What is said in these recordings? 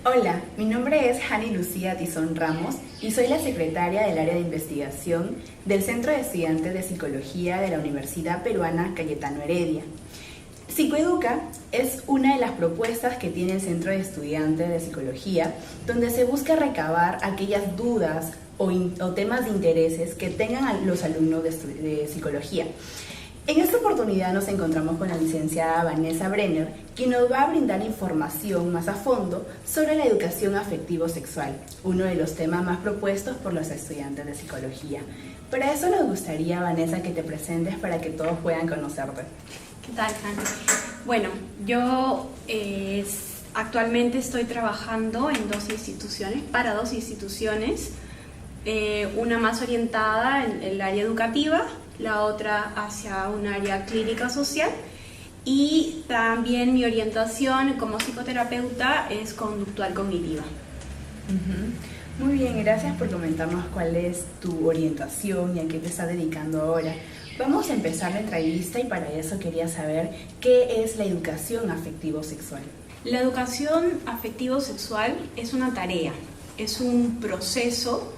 Hola, mi nombre es Jani Lucía Tizón Ramos y soy la secretaria del área de investigación del Centro de Estudiantes de Psicología de la Universidad Peruana Cayetano Heredia. Psicoeduca es una de las propuestas que tiene el Centro de Estudiantes de Psicología, donde se busca recabar aquellas dudas o temas de intereses que tengan los alumnos de psicología. En esta oportunidad nos encontramos con la licenciada Vanessa Brenner, quien nos va a brindar información más a fondo sobre la educación afectivo-sexual, uno de los temas más propuestos por los estudiantes de psicología. Para eso nos gustaría, Vanessa, que te presentes para que todos puedan conocerte. ¿Qué tal, Jani? Bueno, yo actualmente estoy trabajando en para dos instituciones, una más orientada en el área educativa, la otra hacia un área clínica social, y también mi orientación como psicoterapeuta es conductual cognitiva. Muy bien, gracias por comentarnos cuál es tu orientación y a qué te estás dedicando ahora. Vamos a empezar la entrevista y para eso quería saber qué es la educación afectivo-sexual. La educación afectivo-sexual es una tarea, es un proceso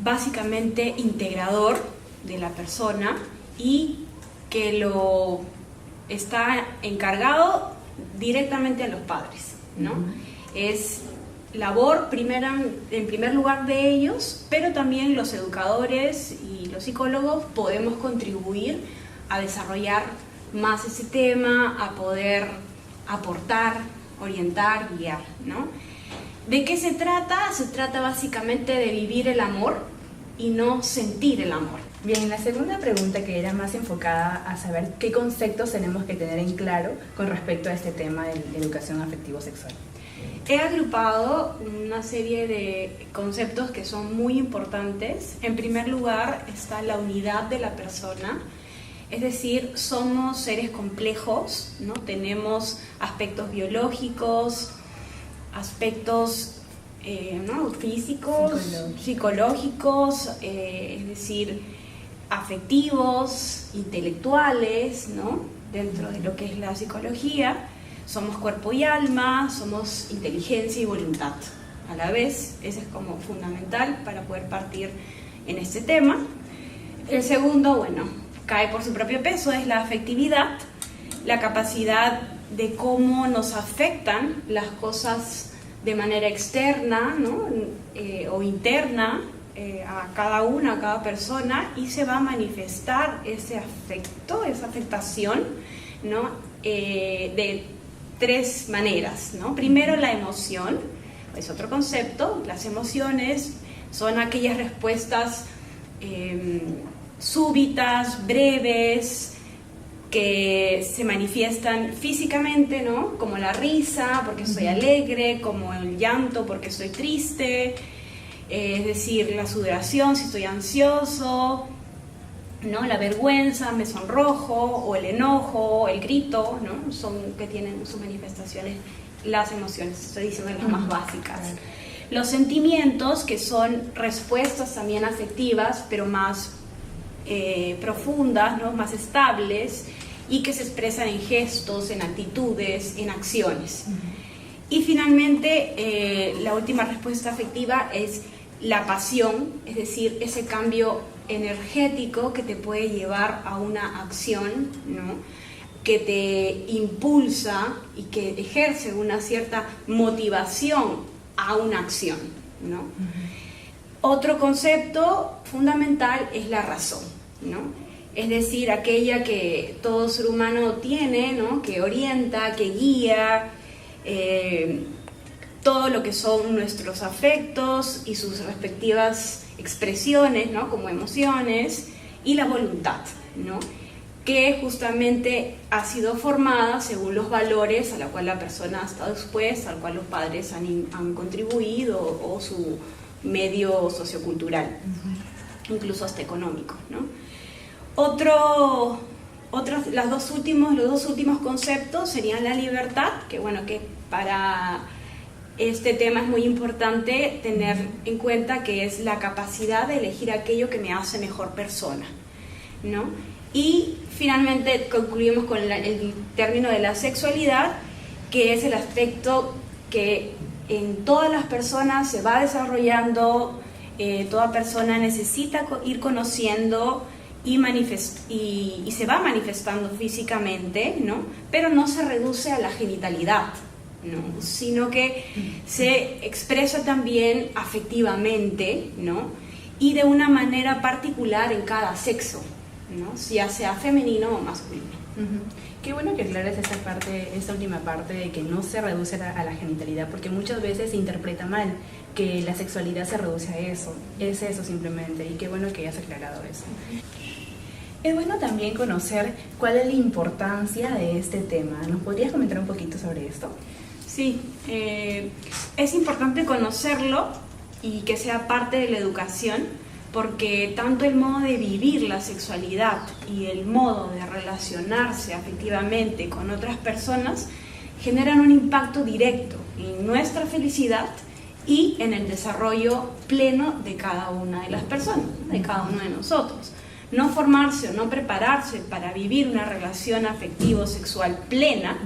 básicamente integrador de la persona y que lo está encargado directamente a los padres, ¿no? Es labor en primer lugar de ellos, pero también los educadores y los psicólogos podemos contribuir a desarrollar más ese tema, a poder aportar, orientar, guiar, ¿no? ¿De qué se trata? Se trata básicamente de vivir el amor y no sentir el amor. Bien, la segunda pregunta, que era más enfocada a saber qué conceptos tenemos que tener en claro con respecto a este tema de educación afectivo-sexual. He agrupado una serie de conceptos que son muy importantes. En primer lugar está la unidad de la persona, es decir, somos seres complejos, ¿no? Tenemos aspectos biológicos, aspectos ¿no? físicos, psicológicos, es decir, afectivos, intelectuales, ¿no? Dentro de lo que es la psicología. Somos cuerpo y alma, somos inteligencia y voluntad. A la vez, ese es como fundamental para poder partir en este tema. El segundo, bueno, cae por su propio peso, es la afectividad, la capacidad de cómo nos afectan las cosas de manera externa, ¿no? O interna a cada una, a cada persona, y se va a manifestar ese afecto, esa afectación, ¿no? De tres maneras, ¿no? Primero, la emoción, es otro concepto. Las emociones son aquellas respuestas súbitas, breves, que se manifiestan físicamente, ¿no? Como la risa, porque soy alegre, como el llanto, porque soy triste, es decir, la sudoración, si estoy ansioso, ¿no? La vergüenza, me sonrojo, o el enojo, el grito, ¿no? Son que tienen sus manifestaciones las emociones, estoy diciendo las más básicas. Los sentimientos, que son respuestas también afectivas, pero más profundas, ¿no? Más estables, y que se expresan en gestos, en actitudes, en acciones. Y finalmente, la última respuesta afectiva es la pasión, es decir, ese cambio energético que te puede llevar a una acción, ¿no? Que te impulsa y que ejerce una cierta motivación a una acción, ¿no? Otro concepto fundamental es la razón, ¿no? Es decir, aquella que todo ser humano tiene, ¿no? Que orienta, que guía todo lo que son nuestros afectos y sus respectivas expresiones, ¿no? Como emociones, y la voluntad, ¿no? Que justamente ha sido formada según los valores a los cuales la persona ha estado expuesta, al cual los padres han contribuido, o su medio sociocultural, incluso hasta económico, ¿no? Los dos últimos conceptos serían la libertad, que bueno, que para este tema es muy importante tener en cuenta que es la capacidad de elegir aquello que me hace mejor persona, ¿no? Y finalmente concluimos con el término de la sexualidad, que es el aspecto que en todas las personas se va desarrollando, toda persona necesita ir conociendo y se va manifestando físicamente, ¿no? Pero no se reduce a la genitalidad, ¿no? Sino que se expresa también afectivamente, ¿no? Y de una manera particular en cada sexo, ¿no? Ya sea femenino o masculino. Qué bueno que aclares esta última parte de que no se reduce a la genitalidad, porque muchas veces se interpreta mal que la sexualidad se reduce a eso, es eso simplemente, y qué bueno que hayas aclarado eso. Es bueno también conocer cuál es la importancia de este tema. ¿Nos podrías comentar un poquito sobre esto? Sí, es importante conocerlo y que sea parte de la educación, porque tanto el modo de vivir la sexualidad y el modo de relacionarse afectivamente con otras personas generan un impacto directo en nuestra felicidad y en el desarrollo pleno de cada una de las personas, de cada uno de nosotros. No formarse o no prepararse para vivir una relación afectivo-sexual plena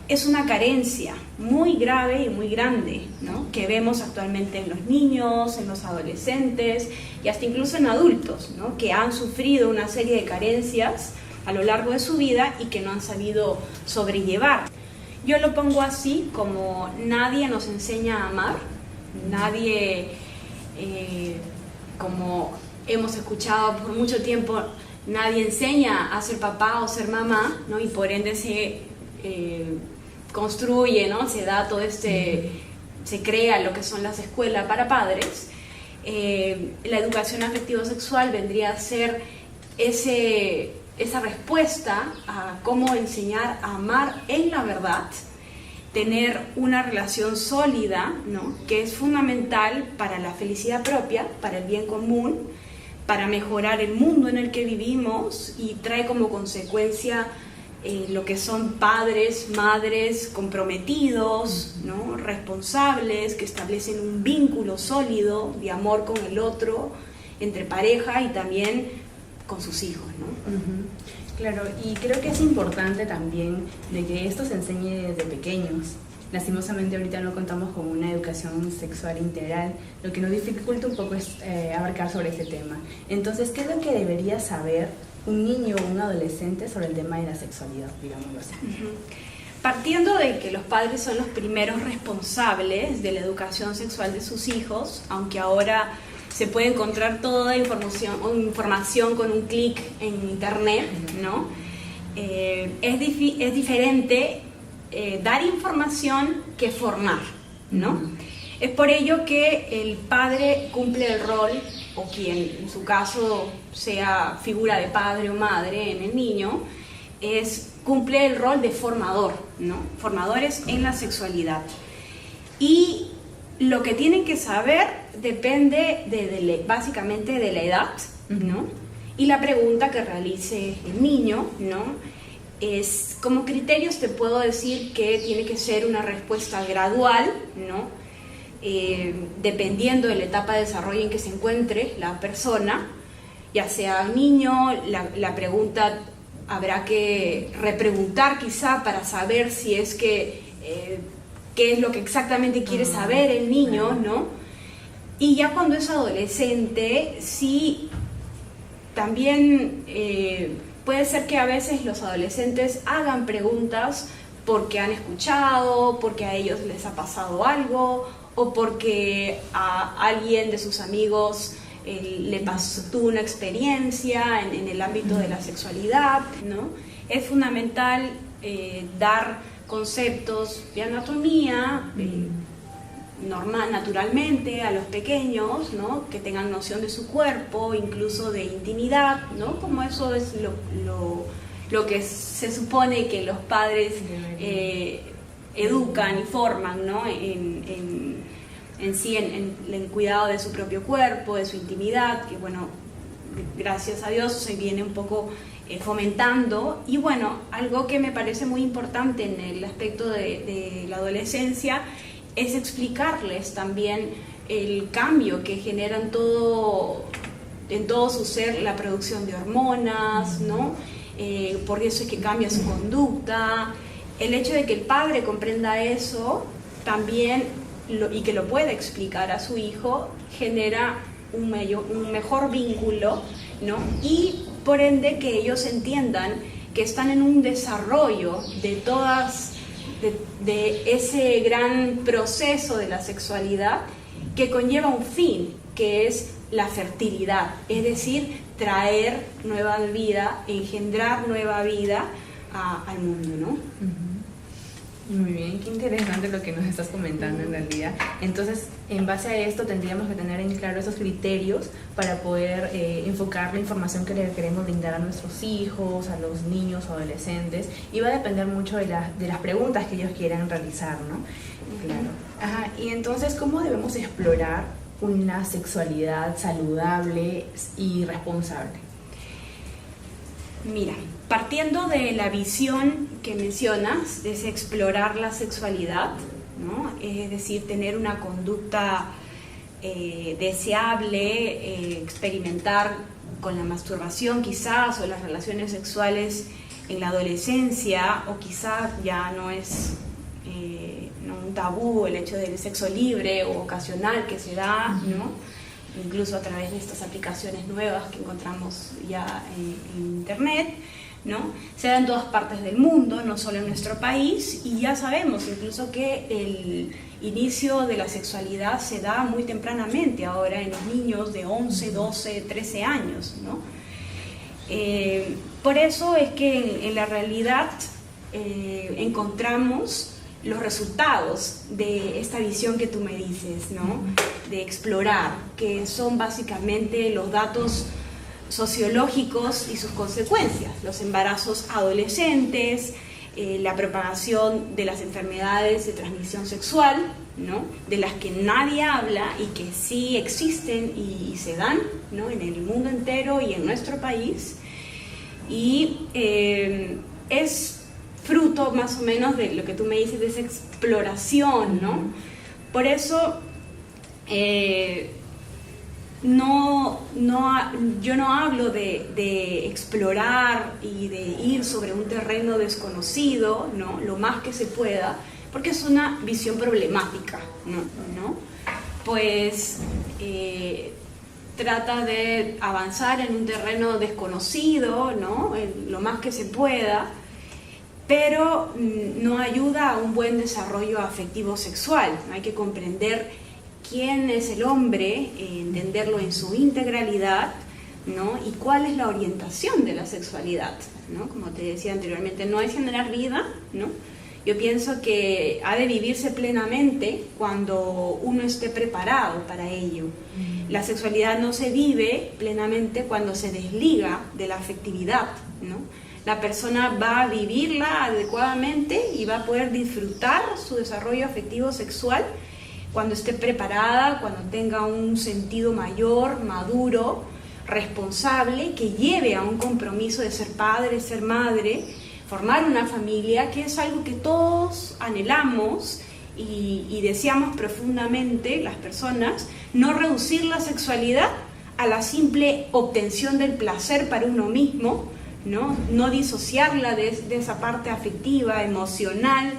es una carencia muy grave y muy grande, ¿no? Que vemos actualmente en los niños, en los adolescentes y hasta incluso en adultos, ¿no? Que han sufrido una serie de carencias a lo largo de su vida y que no han sabido sobrellevar. Yo lo pongo así, como nadie nos enseña a amar, nadie, como hemos escuchado por mucho tiempo, nadie enseña a ser papá o ser mamá, ¿no? Y por ende se construye, ¿no? Se da todo se crea lo que son las escuelas para padres. La educación afectivo-sexual vendría a ser esa respuesta a cómo enseñar a amar en la verdad, tener una relación sólida, ¿no? Que es fundamental para la felicidad propia, para el bien común, para mejorar el mundo en el que vivimos, y trae como consecuencia lo que son padres, madres comprometidos, ¿no? Responsables, que establecen un vínculo sólido de amor con el otro, entre pareja y también con sus hijos, ¿no? Claro, y creo que es importante también de que esto se enseñe desde pequeños. Lastimosamente ahorita no contamos con una educación sexual integral, lo que nos dificulta un poco es abarcar sobre ese tema. Entonces, ¿qué es lo que debería saber un niño o un adolescente sobre el tema de la sexualidad, digámoslo así? Partiendo de que los padres son los primeros responsables de la educación sexual de sus hijos, aunque ahora se puede encontrar toda información con un clic en internet, ¿no? Es diferente dar información que formar, ¿no? Es por ello que el padre cumple el rol, o quien en su caso sea figura de padre o madre en el niño, cumple el rol de formador, ¿no? Formadores en la sexualidad. Y lo que tienen que saber depende básicamente de la edad, ¿no? Y la pregunta que realice el niño, ¿no? Como criterios te puedo decir que tiene que ser una respuesta gradual, ¿no? Dependiendo de la etapa de desarrollo en que se encuentre la persona, ya sea niño, la pregunta habrá que repreguntar quizá para saber si es que qué es lo que exactamente quiere saber el niño, ¿no? Y ya cuando es adolescente, sí, también puede ser que a veces los adolescentes hagan preguntas porque han escuchado, porque a ellos les ha pasado algo, o porque a alguien de sus amigos tuvo una experiencia en el ámbito de la sexualidad, ¿no? Es fundamental dar conceptos de anatomía naturalmente a los pequeños, ¿no? Que tengan noción de su cuerpo, incluso de intimidad, ¿no? Como eso es lo que se supone que los padres educan y forman, ¿no? en el cuidado de su propio cuerpo, de su intimidad, que bueno, gracias a Dios se viene un poco fomentando. Y bueno, algo que me parece muy importante en el aspecto de la adolescencia es explicarles también el cambio que genera en todo su ser la producción de hormonas, ¿no? Por eso es que cambia su conducta. El hecho de que el padre comprenda eso también y que lo pueda explicar a su hijo, genera un mejor vínculo, ¿no? Y por ende que ellos entiendan que están en un desarrollo de ese gran proceso de la sexualidad que conlleva un fin, que es la fertilidad, es decir, traer nueva vida, engendrar nueva vida al mundo, ¿no? Muy bien, qué interesante lo que nos estás comentando en realidad. Entonces, en base a esto tendríamos que tener en claro esos criterios para poder enfocar la información que le queremos brindar a nuestros hijos, a los niños o adolescentes, y va a depender mucho de las preguntas que ellos quieran realizar, ¿no? Claro. Ajá. Y entonces, ¿cómo debemos explorar una sexualidad saludable y responsable? Mira, partiendo de la visión que mencionas, es explorar la sexualidad, ¿no? Es decir, tener una conducta deseable, experimentar con la masturbación quizás, o las relaciones sexuales en la adolescencia, o quizás ya no es un tabú el hecho del sexo libre o ocasional que se da, ¿no? Incluso a través de estas aplicaciones nuevas que encontramos ya en internet, ¿no? Se da en todas partes del mundo, no solo en nuestro país, y ya sabemos incluso que el inicio de la sexualidad se da muy tempranamente ahora en los niños de 11, 12, 13 años, ¿no? Por eso es que en la realidad encontramos los resultados de esta visión que tú me dices, ¿no? De explorar, que son básicamente los datos sociológicos y sus consecuencias, los embarazos adolescentes, la propagación de las enfermedades de transmisión sexual, ¿no? De las que nadie habla y que sí existen y se dan, ¿no? En el mundo entero y en nuestro país, y es fruto más o menos de lo que tú me dices, de esa exploración, ¿no? Por eso yo no hablo de explorar y de ir sobre un terreno desconocido, ¿no? Lo más que se pueda, porque es una visión problemática, ¿no? Pues trata de avanzar en un terreno desconocido, ¿no? Lo más que se pueda, pero no ayuda a un buen desarrollo afectivo sexual. Hay que comprender quién es el hombre, entenderlo en su integralidad, ¿no? Y cuál es la orientación de la sexualidad, ¿no? Como te decía anteriormente, no es generar vida, ¿no? Yo pienso que ha de vivirse plenamente cuando uno esté preparado para ello. La sexualidad no se vive plenamente cuando se desliga de la afectividad, ¿no? La persona va a vivirla adecuadamente y va a poder disfrutar su desarrollo afectivo sexual cuando esté preparada, cuando tenga un sentido mayor, maduro, responsable, que lleve a un compromiso de ser padre, ser madre, formar una familia, que es algo que todos anhelamos y deseamos profundamente las personas. No reducir la sexualidad a la simple obtención del placer para uno mismo, no disociarla de esa parte afectiva, emocional,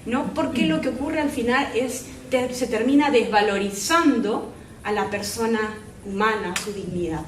¿no? Porque lo que ocurre al final es se termina desvalorizando a la persona humana, su dignidad.